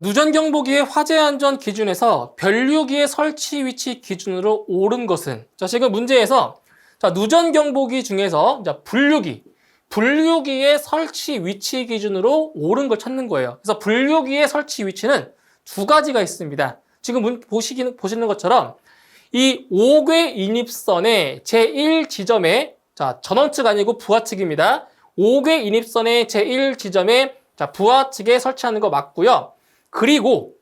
누전경보기의 화재 안전 기준에서 변류기의 설치 위치 기준으로 옳은 것은, 자, 지금 문제에서 누전경보기 중에서 분류기의 설치 위치 기준으로 옳은 걸 찾는 거예요. 그래서 분류기의 설치 위치는 두 가지가 있습니다. 지금 보시는 것처럼 이 5궤 인입선의 제1지점에, 자, 전원 측 아니고 부하 측입니다. 5궤 인입선의 제1지점에, 자, 부하 측에 설치하는 거 맞고요. 그리고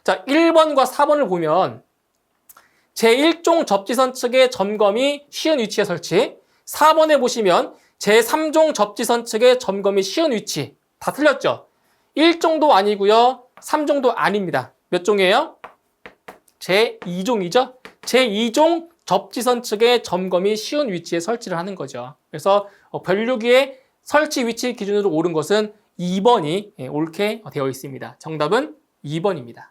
자, 1번과 4번을 보면 제1종 접지선 측의 점검이 쉬운 위치에 설치, 4번에 보시면 제3종 접지선 측의 점검이 쉬운 위치. 다 틀렸죠? 1종도 아니고요. 3종도 아닙니다. 몇 종이에요? 제2종이죠? 제2종 접지선 측의 점검이 쉬운 위치에 설치를 하는 거죠. 그래서 변류기의 설치 위치 기준으로 옳은 것은 2번이 옳게 되어 있습니다. 정답은 2번입니다.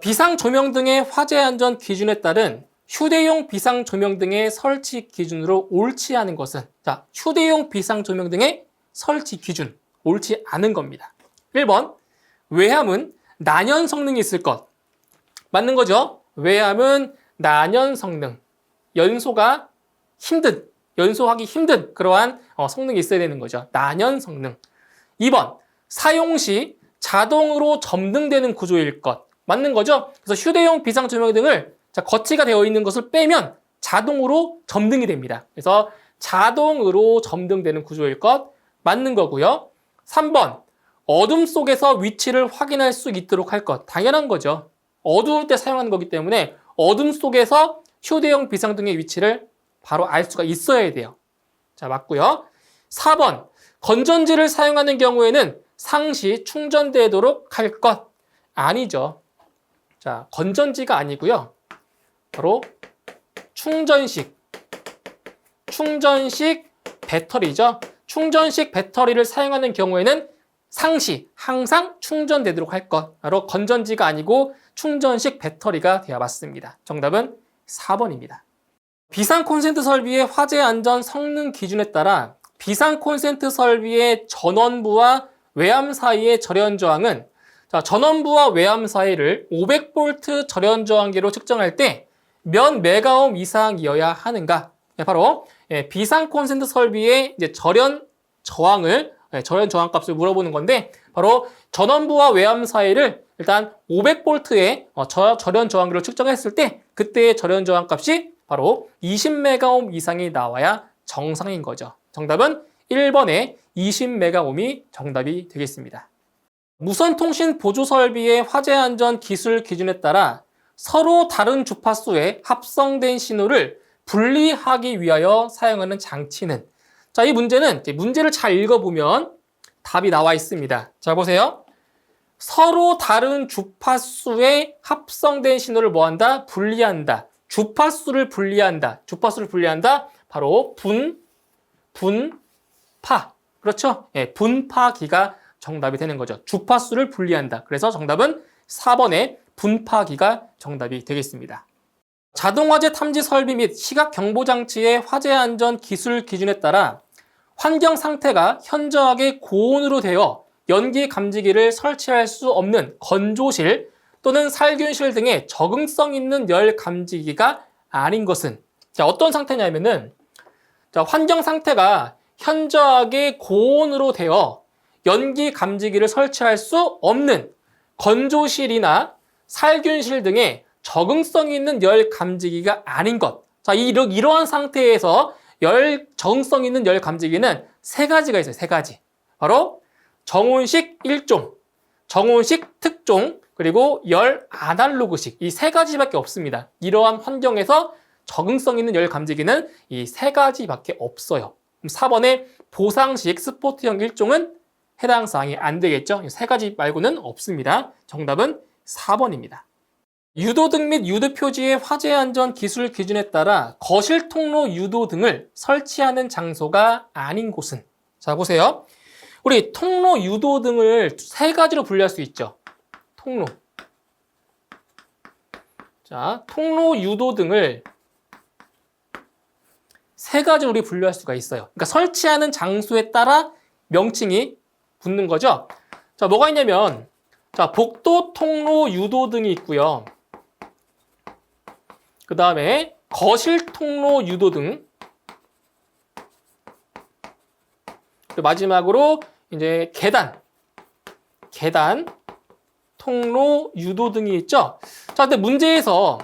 비상조명 등의 화재 안전 기준에 따른 휴대용 비상조명 등의 설치 기준으로 옳지 않은 것은, 자, 휴대용 비상조명 등의 설치 기준, 옳지 않은 겁니다. 1번, 외함은 난연 성능이 있을 것. 맞는 거죠? 외함은 난연 성능, 연소하기 힘든 그러한 성능이 있어야 되는 거죠. 난연 성능. 2번, 사용 시 자동으로 점등되는 구조일 것. 맞는 거죠? 그래서 휴대용 비상조명 등을, 자, 거치가 되어 있는 것을 빼면 자동으로 점등이 됩니다. 그래서 자동으로 점등되는 구조일 것. 맞는 거고요. 3번, 어둠 속에서 위치를 확인할 수 있도록 할 것. 당연한 거죠. 어두울 때 사용하는 거기 때문에 어둠 속에서 휴대용 비상등의 위치를 바로 알 수가 있어야 돼요. 자, 맞고요. 4번, 건전지를 사용하는 경우에는 상시 충전되도록 할 것. 아니죠. 자, 건전지가 아니고요. 바로 충전식 배터리죠. 충전식 배터리를 사용하는 경우에는 상시 항상 충전되도록 할 것. 바로 건전지가 아니고 충전식 배터리가 되어 맞습니다. 정답은 4번입니다. 비상 콘센트 설비의 화재 안전 성능 기준에 따라 비상 콘센트 설비의 전원부와 외암 사이의 절연 저항은, 자, 전원부와 외암 사이를 500V 절연 저항계로 측정할 때 몇 메가옴 이상이어야 하는가? 바로 비상 콘센트 설비의 이제 절연 저항 값을 물어보는 건데, 바로 전원부와 외암 사이를 일단 500V의 절연 저항계로 측정했을 때 그때의 절연 저항 값이 바로 20메가옴 이상이 나와야 정상인 거죠. 정답은 1번의 20메가옴이 정답이 되겠습니다. 무선통신 보조설비의 화재 안전 기술 기준에 따라 서로 다른 주파수에 합성된 신호를 분리하기 위하여 사용하는 장치는, 자, 이 문제는 문제를 잘 읽어보면 답이 나와 있습니다. 자, 보세요. 서로 다른 주파수에 합성된 신호를 뭐한다? 분리한다. 주파수를 분리한다. 바로 분파. 그렇죠? 예, 분파기가 정답이 되는 거죠. 주파수를 분리한다. 그래서 정답은 4번의 분파기가 정답이 되겠습니다. 자동화재 탐지 설비 및 시각 경보 장치의 화재 안전 기술 기준에 따라 환경 상태가 현저하게 고온으로 되어 연기 감지기를 설치할 수 없는 건조실 또는 살균실 등의 적응성 있는 열 감지기가 아닌 것은, 자, 어떤 상태냐면은, 자, 환경 상태가 현저하게 고온으로 되어 연기 감지기를 설치할 수 없는 건조실이나 살균실 등의 적응성 있는 열 감지기가 아닌 것. 자, 이러한 상태에서 적응성 있는 열 감지기는 세 가지가 있어요. 세 가지. 바로 정온식 1종, 정온식 특종, 그리고 열 아날로그식. 이 세 가지밖에 없습니다. 이러한 환경에서 적응성 있는 열 감지기는 이 세 가지밖에 없어요. 4번의 보상식 스포트형 1종은 해당 사항이 안 되겠죠. 이 세 가지 말고는 없습니다. 정답은 4번입니다. 유도등 및 유도표지의 화재 안전 기술 기준에 따라 거실 통로 유도등을 설치하는 장소가 아닌 곳은, 자, 보세요. 우리 통로 유도등을 세 가지로 분류할 수 있죠. 통로. 자, 통로 유도등을 세 가지로 우리 분류할 수가 있어요. 그러니까 설치하는 장소에 따라 명칭이 붙는 거죠. 자, 뭐가 있냐면 자, 복도, 통로, 유도 등이 있고요. 그 다음에 거실, 통로, 유도 등. 마지막으로 이제 계단, 통로, 유도 등이 있죠. 자, 근데 문제에서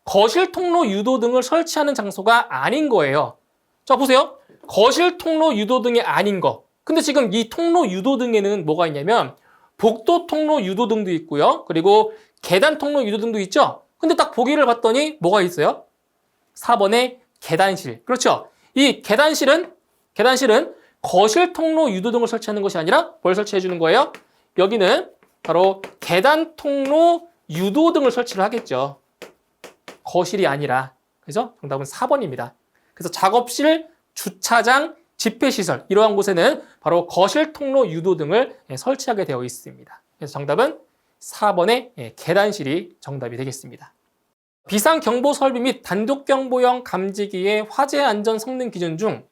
거실, 통로, 유도 등을 설치하는 장소가 아닌 거예요. 자, 보세요. 거실, 통로, 유도 등이 아닌 거. 근데 지금 이 통로, 유도 등에는 뭐가 있냐면 복도, 통로, 유도 등도 있고요. 그리고 계단, 통로, 유도 등도 있죠. 근데 딱 보기를 봤더니 뭐가 있어요? 4번에 계단실. 그렇죠. 이 계단실은 거실, 통로, 유도 등을 설치하는 것이 아니라 뭘 설치해 주는 거예요? 여기는 바로 계단, 통로, 유도 등을 설치를 하겠죠. 거실이 아니라. 그래서 정답은 4번입니다. 그래서 작업실, 주차장, 집회시설 이러한 곳에는 바로 거실, 통로, 유도 등을 설치하게 되어 있습니다. 그래서 정답은 4번의 계단실이 정답이 되겠습니다. 비상경보 설비 및 단독경보형 감지기의 화재 안전 성능 기준 중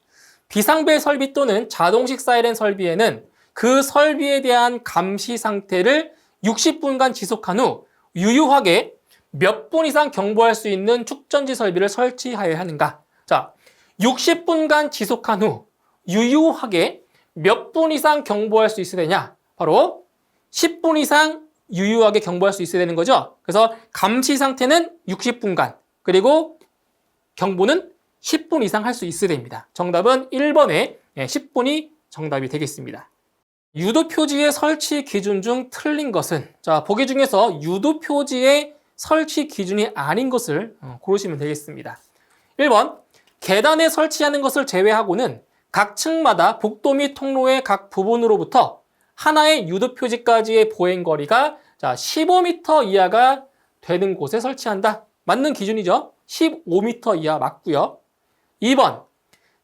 비상벨 설비 또는 자동식 사이렌 설비에는 그 설비에 대한 감시 상태를 60분간 지속한 후 유효하게 몇 분 이상 경보할 수 있는 축전지 설비를 설치하여야 하는가? 자, 60분간 지속한 후 유효하게 몇 분 이상 경보할 수 있어야 되냐? 바로 10분 이상 유효하게 경보할 수 있어야 되는 거죠. 그래서 감시 상태는 60분간, 그리고 경보는 10분 이상 할 수 있어야 됩니다. 정답은 1번에 10분이 정답이 되겠습니다. 유도 표지의 설치 기준 중 틀린 것은, 자, 보기 중에서 유도 표지의 설치 기준이 아닌 것을 고르시면 되겠습니다. 1번, 계단에 설치하는 것을 제외하고는 각 층마다 복도 및 통로의 각 부분으로부터 하나의 유도 표지까지의 보행거리가 15m 이하가 되는 곳에 설치한다. 맞는 기준이죠. 15m 이하 맞고요. 2번,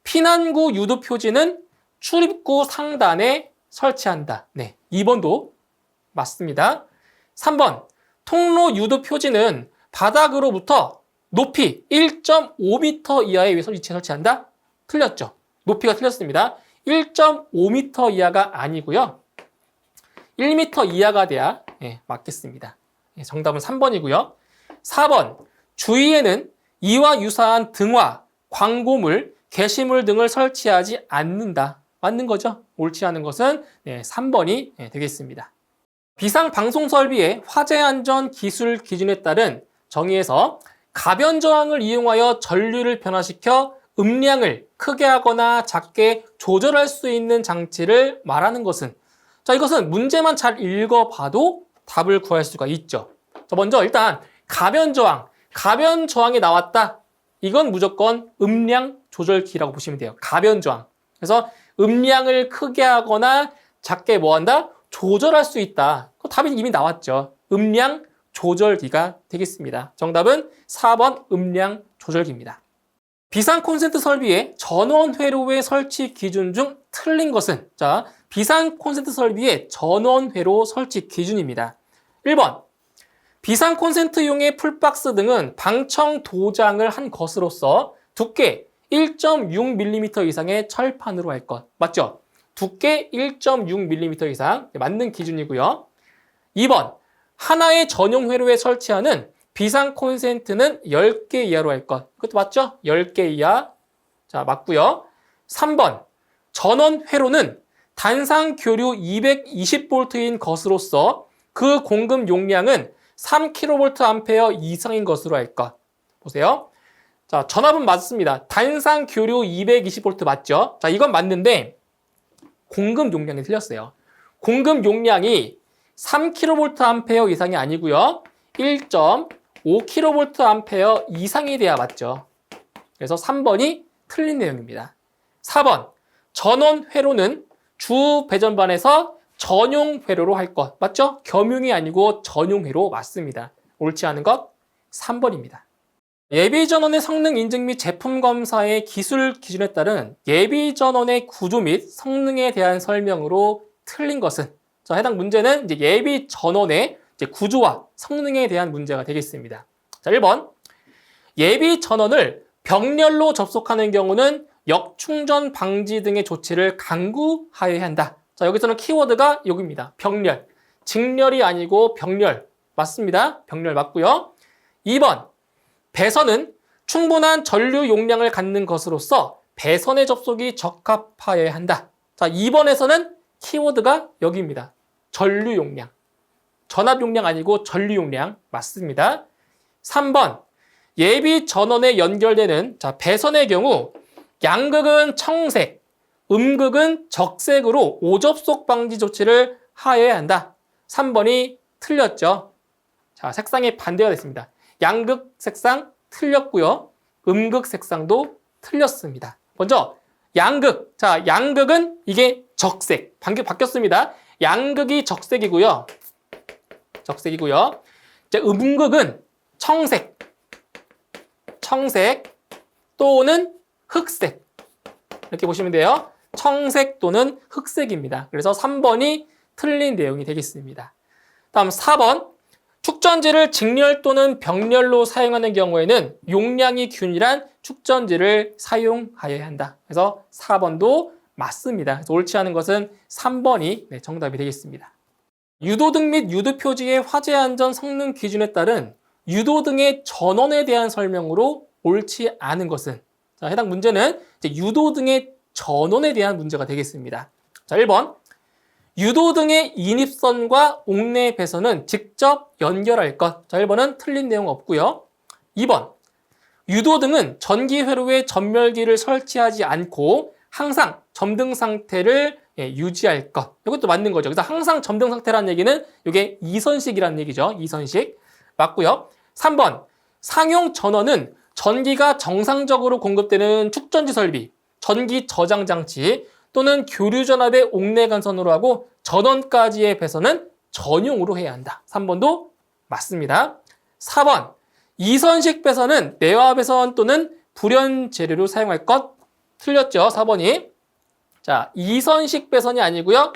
피난구 유도 표지는 출입구 상단에 설치한다. 네, 2번도 맞습니다. 3번, 통로 유도 표지는 바닥으로부터 높이 1.5m 이하의 위치에 설치한다. 틀렸죠. 높이가 틀렸습니다. 1.5m 이하가 아니고요. 1m 이하가 돼야 맞겠습니다. 정답은 3번이고요. 4번, 주위에는 이와 유사한 등화, 광고물, 게시물 등을 설치하지 않는다. 맞는 거죠? 옳지 않은 것은 3번이 되겠습니다. 비상방송설비의 화재안전 기술 기준에 따른 정의에서 가변저항을 이용하여 전류를 변화시켜 음량을 크게 하거나 작게 조절할 수 있는 장치를 말하는 것은, 자, 이것은 문제만 잘 읽어봐도 답을 구할 수가 있죠. 자, 먼저 일단 가변저항이 나왔다. 이건 무조건 음량 조절기라고 보시면 돼요. 가변저항. 그래서 음량을 크게 하거나 작게 뭐한다? 조절할 수 있다. 답이 이미 나왔죠. 음량 조절기가 되겠습니다. 정답은 4번 음량 조절기입니다. 비상 콘센트 설비의 전원 회로의 설치 기준 중 틀린 것은, 자, 비상 콘센트 설비의 전원 회로 설치 기준입니다. 1번, 비상 콘센트용의 풀박스 등은 방청 도장을 한 것으로서 두께 1.6mm 이상의 철판으로 할 것. 맞죠? 두께 1.6mm 이상 맞는 기준이고요. 2번, 하나의 전용 회로에 설치하는 비상 콘센트는 10개 이하로 할 것. 그것도 맞죠? 10개 이하. 자, 맞고요. 3번, 전원 회로는 단상 교류 220V인 것으로서 그 공급 용량은 3kVA 이상인 것으로 할 것. 보세요. 자, 전압은 맞습니다. 단상 교류 220V 맞죠? 자, 이건 맞는데 공급 용량이 틀렸어요. 공급 용량이 3kVA 이상이 아니고요. 1.5kVA 이상이 돼야 맞죠. 그래서 3번이 틀린 내용입니다. 4번, 전원 회로는 주 배전반에서 전용 회로로 할 것. 맞죠? 겸용이 아니고 전용 회로 맞습니다. 옳지 않은 것 3번입니다. 예비전원의 성능 인증 및 제품 검사의 기술 기준에 따른 예비전원의 구조 및 성능에 대한 설명으로 틀린 것은, 자, 해당 문제는 이제 예비전원의 구조와 성능에 대한 문제가 되겠습니다. 자, 1번. 예비전원을 병렬로 접속하는 경우는 역충전 방지 등의 조치를 강구하여야 한다. 자, 여기서는 키워드가 여기입니다. 병렬. 직렬이 아니고 병렬. 맞습니다. 병렬 맞고요. 2번, 배선은 충분한 전류 용량을 갖는 것으로서 배선의 접속이 적합하여야 한다. 자, 2번에서는 키워드가 여기입니다. 전류 용량. 전압 용량 아니고 전류 용량. 맞습니다. 3번, 예비 전원에 연결되는 배선의 경우 양극은 청색, 음극은 적색으로 오접속 방지 조치를 하여야 한다. 3번이 틀렸죠. 자, 색상이 반대가 됐습니다. 양극 색상 틀렸고요. 음극 색상도 틀렸습니다. 먼저 양극. 자, 양극은 이게 적색. 방금 바뀌었습니다. 양극이 적색이고요. 적색이고요. 이제 음극은 청색. 청색 또는 흑색. 이렇게 보시면 돼요. 청색 또는 흑색입니다. 그래서 3번이 틀린 내용이 되겠습니다. 다음 4번. 축전지를 직렬 또는 병렬로 사용하는 경우에는 용량이 균일한 축전지를 사용하여야 한다. 그래서 4번도 맞습니다. 그래서 옳지 않은 것은 3번이 정답이 되겠습니다. 유도등 및 유도표지의 화재 안전 성능 기준에 따른 유도등의 전원에 대한 설명으로 옳지 않은 것은, 자, 해당 문제는 이제 유도등의 전원에 대한 문제가 되겠습니다. 자, 1번. 유도등의 인입선과 옥내 배선은 직접 연결할 것. 자, 1번은 틀린 내용 없고요. 2번. 유도등은 전기 회로에 전멸기를 설치하지 않고 항상 점등 상태를 유지할 것. 이것도 맞는 거죠. 그래서 항상 점등 상태라는 얘기는 이게 이선식이라는 얘기죠. 이선식. 맞고요. 3번. 상용 전원은 전기가 정상적으로 공급되는 축전지 설비, 전기 저장 장치 또는 교류 전압의 옥내 간선으로 하고 전원까지의 배선은 전용으로 해야 한다. 3번도 맞습니다. 4번. 이선식 배선은 내화 배선 또는 불연 재료로 사용할 것. 틀렸죠. 4번이. 자, 이선식 배선이 아니고요.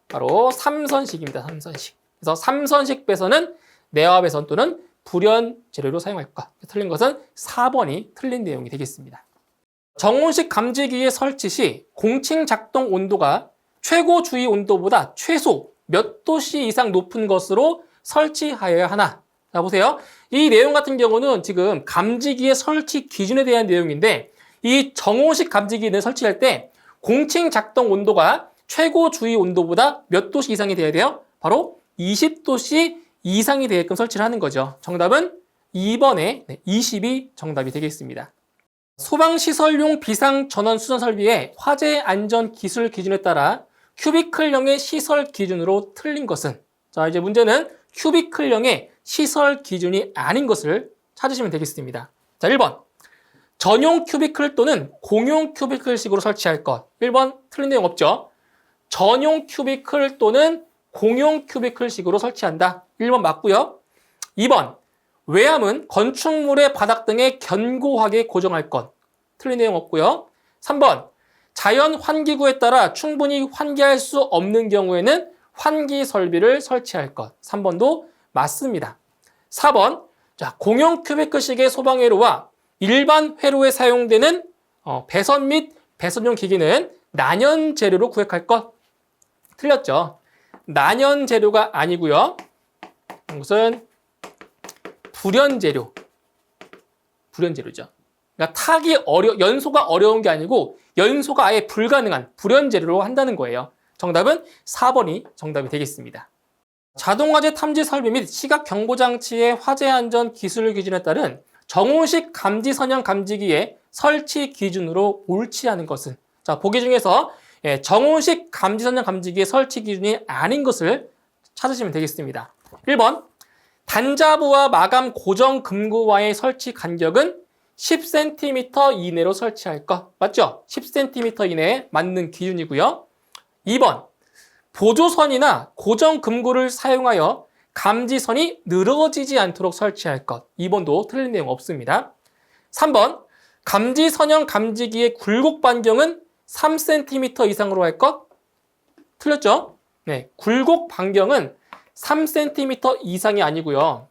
바로 3선식입니다. 3선식. 그래서 3선식 배선은 내화 배선 또는 불연 재료로 사용할 것. 틀린 것은 4번이 틀린 내용이 되겠습니다. 정온식 감지기의 설치 시 공칭 작동 온도가 최고 주의 온도보다 최소 몇 도씨 이상 높은 것으로 설치하여야 하나. 자, 보세요. 이 내용 같은 경우는 지금 감지기의 설치 기준에 대한 내용인데, 이 정온식 감지기는 설치할 때 공칭 작동 온도가 최고 주의 온도보다 몇 도씨 이상이 돼야 돼요? 바로 20도씨 이상이 되게끔 설치를 하는 거죠. 정답은 2번에 20이 정답이 되겠습니다. 소방시설용 비상전원 수전 설비의 화재 안전 기술 기준에 따라 큐비클형의 시설 기준으로 틀린 것은, 자, 이제 문제는 큐비클형의 시설 기준이 아닌 것을 찾으시면 되겠습니다. 자, 1번. 전용 큐비클 또는 공용 큐비클식으로 설치할 것. 1번 틀린 내용 없죠. 전용 큐비클 또는 공용 큐비클식으로 설치한다. 1번 맞고요. 2번. 외암은 건축물의 바닥 등에 견고하게 고정할 것. 틀린 내용 없고요. 3번. 자연 환기구에 따라 충분히 환기할 수 없는 경우에는 환기 설비를 설치할 것. 3번도 맞습니다. 4번. 자, 공용 큐비클식의 소방회로와 일반 회로에 사용되는 배선 및 배선용 기기는 난연 재료로 구획할 것. 틀렸죠. 난연 재료가 아니고요. 이것은 불연 재료. 불연 재료죠. 그러니까 연소가 어려운 게 아니고 연소가 아예 불가능한 불연 재료로 한다는 거예요. 정답은 4번이 정답이 되겠습니다. 자동화재 탐지 설비 및 시각 경보 장치의 화재 안전 기술 기준에 따른 정온식 감지 선형 감지기의 설치 기준으로 옳지 않은 것은, 자, 보기 중에서 정온식 감지 선형 감지기의 설치 기준이 아닌 것을 찾으시면 되겠습니다. 1번. 단자부와 마감 고정 금구와의 설치 간격은 10cm 이내로 설치할 것. 맞죠? 10cm 이내에 맞는 기준이고요. 2번. 보조선이나 고정 금구를 사용하여 감지선이 늘어지지 않도록 설치할 것. 2번도 틀린 내용 없습니다. 3번. 감지선형 감지기의 굴곡 반경은 3cm 이상으로 할 것. 틀렸죠? 네, 굴곡 반경은 3cm 이상이 아니고요.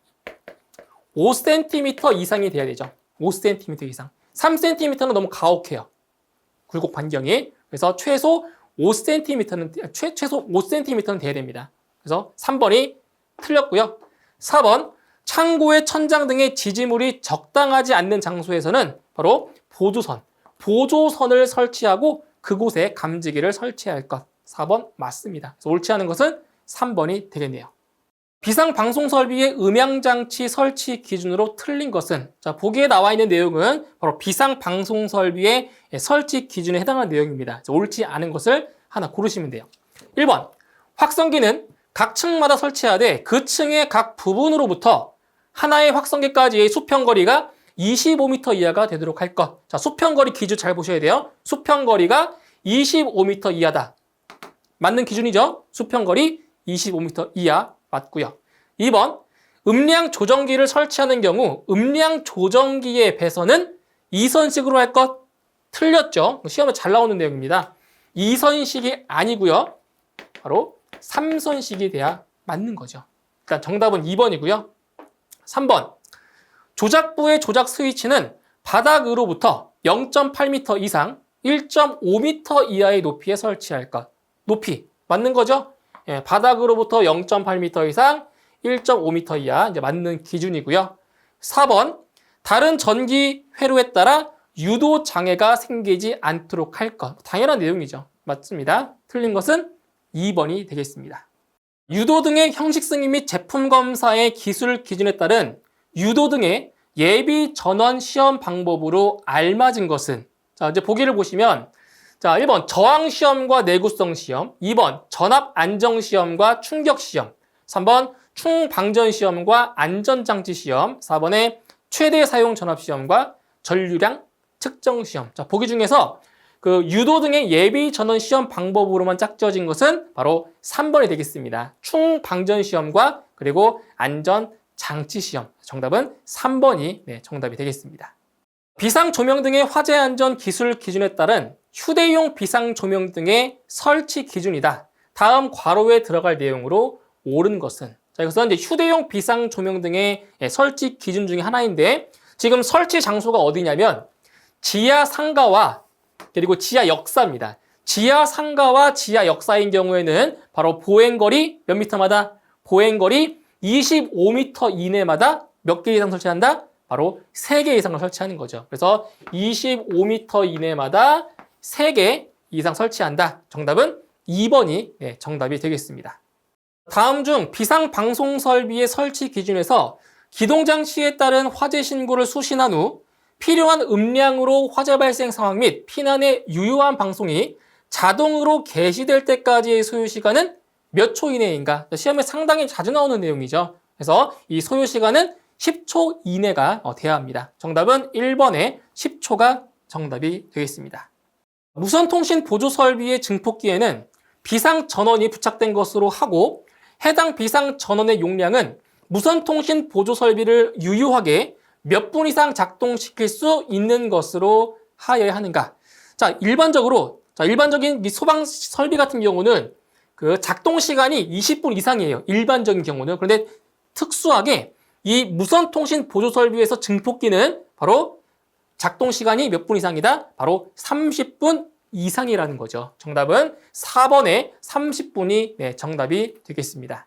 5cm 이상이 돼야 되죠. 5cm 이상. 3cm는 너무 가혹해요. 굴곡 반경이. 그래서 최소 5cm는 돼야 됩니다. 그래서 3번이 틀렸고요. 4번 창고의 천장 등의 지지물이 적당하지 않는 장소에서는 바로 보조선을 설치하고 그곳에 감지기를 설치할 것. 4번 맞습니다. 그래서 옳지 않은 것은 3번이 되겠네요. 비상방송설비의 음향장치 설치 기준으로 틀린 것은, 자, 보기에 나와 있는 내용은 바로 비상방송설비의 설치 기준에 해당하는 내용입니다. 옳지 않은 것을 하나 고르시면 돼요. 1번, 확성기는 각 층마다 설치하되 그 층의 각 부분으로부터 하나의 확성기까지의 수평거리가 25m 이하가 되도록 할 것. 자, 수평거리 기준 잘 보셔야 돼요. 수평거리가 25m 이하다. 맞는 기준이죠? 수평거리 25m 이하 맞고요. 2번, 음량 조정기를 설치하는 경우 음량 조정기의 배선은 2선식으로 할 것. 틀렸죠? 시험에 잘 나오는 내용입니다. 2선식이 아니고요. 바로 3선식이 돼야 맞는 거죠. 일단 정답은 2번이고요. 3번, 조작부의 조작 스위치는 바닥으로부터 0.8m 이상 1.5m 이하의 높이에 설치할 것. 높이 맞는 거죠? 예, 바닥으로부터 0.8m 이상 1.5m 이하 이제 맞는 기준이고요. 4번, 다른 전기 회로에 따라 유도 장애가 생기지 않도록 할 것. 당연한 내용이죠. 맞습니다. 틀린 것은 2번이 되겠습니다. 유도 등의 형식 승인 및 제품 검사의 기술 기준에 따른 유도 등의 예비 전원 시험 방법으로 알맞은 것은, 자, 이제 보기를 보시면, 자, 1번 저항 시험과 내구성 시험, 2번 전압 안정 시험과 충격 시험, 3번 충방전 시험과 안전장치 시험, 4번에 최대 사용 전압 시험과 전류량 측정 시험. 자, 보기 중에서 그 유도 등의 예비 전원 시험 방법으로만 짝지어진 것은 바로 3번이 되겠습니다. 충방전 시험과 그리고 안전장치 시험. 정답은 3번이 정답이 되겠습니다. 비상조명 등의 화재 안전 기술 기준에 따른 휴대용 비상조명 등의 설치 기준이다. 다음 괄호에 들어갈 내용으로 옳은 것은, 자, 이것은 이제 휴대용 비상조명 등의 설치 기준 중에 하나인데, 지금 설치 장소가 어디냐면 지하 상가와 그리고 지하 역사입니다. 지하 상가와 지하 역사인 경우에는 바로 보행거리 몇 미터마다? 보행거리 25m 이내마다 몇 개 이상 설치한다? 바로 3개 이상을 설치하는 거죠. 그래서 25m 이내마다 3개 이상 설치한다. 정답은 2번이 정답이 되겠습니다. 다음 중 비상방송 설비의 설치 기준에서 기동장치에 따른 화재 신고를 수신한 후 필요한 음량으로 화재 발생 상황 및 피난의 유효한 방송이 자동으로 개시될 때까지의 소요 시간은 몇 초 이내인가? 시험에 상당히 자주 나오는 내용이죠. 그래서 이 소요 시간은 10초 이내가 돼야 합니다. 정답은 1번의 10초가 정답이 되겠습니다. 무선통신 보조설비의 증폭기에는 비상전원이 부착된 것으로 하고 해당 비상전원의 용량은 무선통신 보조설비를 유효하게 몇 분 이상 작동시킬 수 있는 것으로 하여야 하는가? 자, 일반적인 소방 설비 같은 경우는 그 작동 시간이 20분 이상이에요. 일반적인 경우는. 그런데 특수하게 이 무선통신 보조설비에서 증폭기는 바로 작동 시간이 몇 분 이상이다? 바로 30분 이상이라는 거죠. 정답은 4번의 30분이 정답이 되겠습니다.